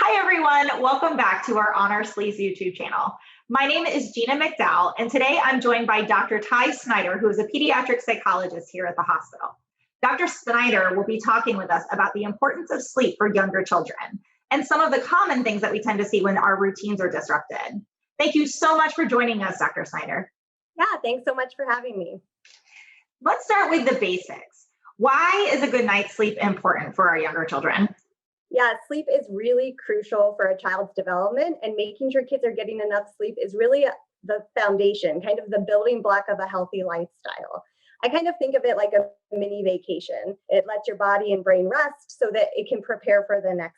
Hi, everyone. Welcome back to our On Our Sleeves YouTube channel. My name is Gina McDowell, and today I'm joined by Dr. Ty Snyder, who is a pediatric psychologist here at the hospital. Dr. Snyder will be talking with us about the importance of sleep for younger children and some of the common things that we tend to see when our routines are disrupted. Thank you so much for joining us, Dr. Snyder. Yeah, thanks so much for having me. Let's start with the basics. Why is a good night's sleep important for our younger children? Yeah, sleep is really crucial for a child's development, and making sure kids are getting enough sleep is really the foundation, kind of the building block of a healthy lifestyle. I kind of think of it like a mini vacation. It lets your body and brain rest so that it can prepare for the next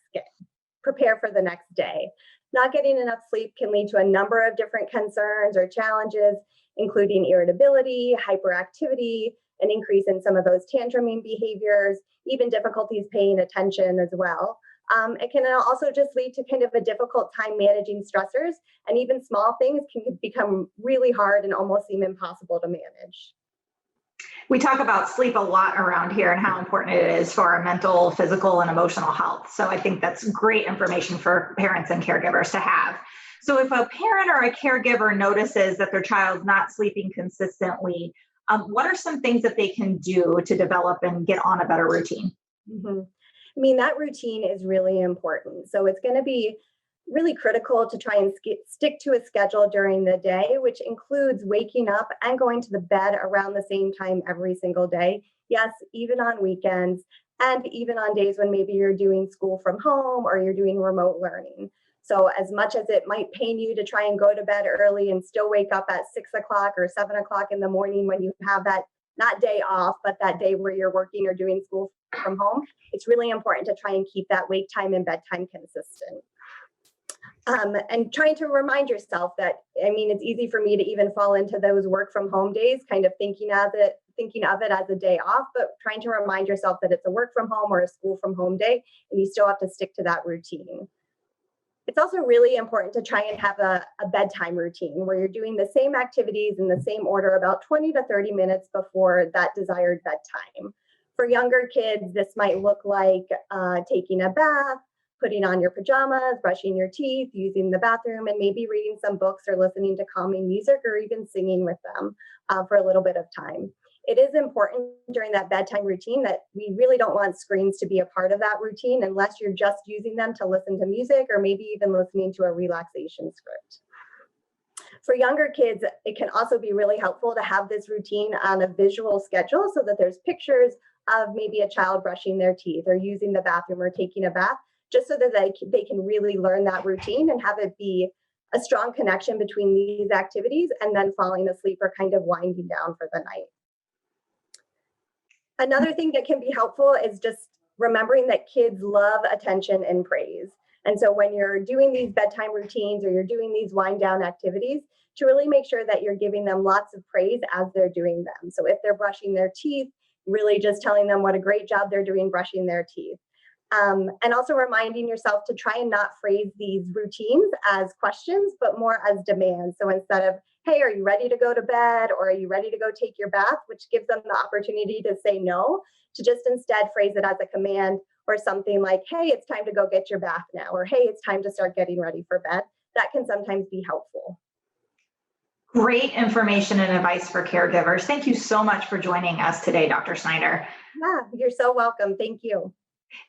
day. Not getting enough sleep can lead to a number of different concerns or challenges, including irritability, hyperactivity, an increase in some of those tantruming behaviors, even difficulties paying attention as well. It can also just lead to kind of a difficult time managing stressors, and even small things can become really hard and almost seem impossible to manage. We talk about sleep a lot around here and how important it is for our mental, physical, and emotional health. So I think that's great information for parents and caregivers to have. So if a parent or a caregiver notices that their child's not sleeping consistently, what are some things that they can do to develop and get on a better routine? Mhm. I mean, that routine is really important. So it's going to be really critical to try and stick to a schedule during the day, which includes waking up and going to the bed around the same time every single day. Yes, even on weekends and even on days when maybe you're doing school from home or you're doing remote learning. So as much as it might pain you to try and go to bed early and still wake up at 6 o'clock or 7 o'clock in the morning when you have that not day off, but that day where you're working or doing school from home, it's really important to try and keep that wake time and bedtime consistent. And trying to remind yourself that, I mean, it's easy for me to even fall into those work from home days, kind of thinking of it as a day off, but trying to remind yourself that it's a work from home or a school from home day, and you still have to stick to that routine. It's also really important to try and have a bedtime routine where you're doing the same activities in the same order about 20 to 30 minutes before that desired bedtime. For younger kids, this might look like taking a bath, putting on your pajamas, brushing your teeth, using the bathroom, and maybe reading some books or listening to calming music or even singing with them for a little bit of time. It is important during that bedtime routine that we really don't want screens to be a part of that routine unless you're just using them to listen to music or maybe even listening to a relaxation script. For younger kids, it can also be really helpful to have this routine on a visual schedule so that there's pictures of maybe a child brushing their teeth or using the bathroom or taking a bath, just so that they can really learn that routine and have it be a strong connection between these activities and then falling asleep or kind of winding down for the night. Another thing that can be helpful is just remembering that kids love attention and praise. And so when you're doing these bedtime routines or you're doing these wind down activities, to really make sure that you're giving them lots of praise as they're doing them. So if they're brushing their teeth, really just telling them what a great job they're doing brushing their teeth. And also reminding yourself to try and not phrase these routines as questions, but more as demands. So instead of, hey, are you ready to go to bed? Or are you ready to go take your bath? Which gives them the opportunity to say no, to just instead phrase it as a command or something like, hey, it's time to go get your bath now. Or hey, it's time to start getting ready for bed. That can sometimes be helpful. Great information and advice for caregivers. Thank you so much for joining us today, Dr. Snyder. Yeah, you're so welcome. Thank you.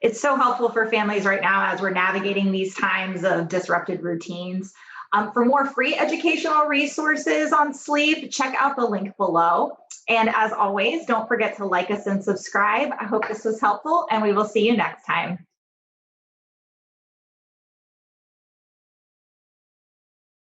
It's so helpful for families right now as we're navigating these times of disrupted routines. For more free educational resources on sleep, check out the link below. And as always, don't forget to like us and subscribe. I hope this was helpful, and we will see you next time.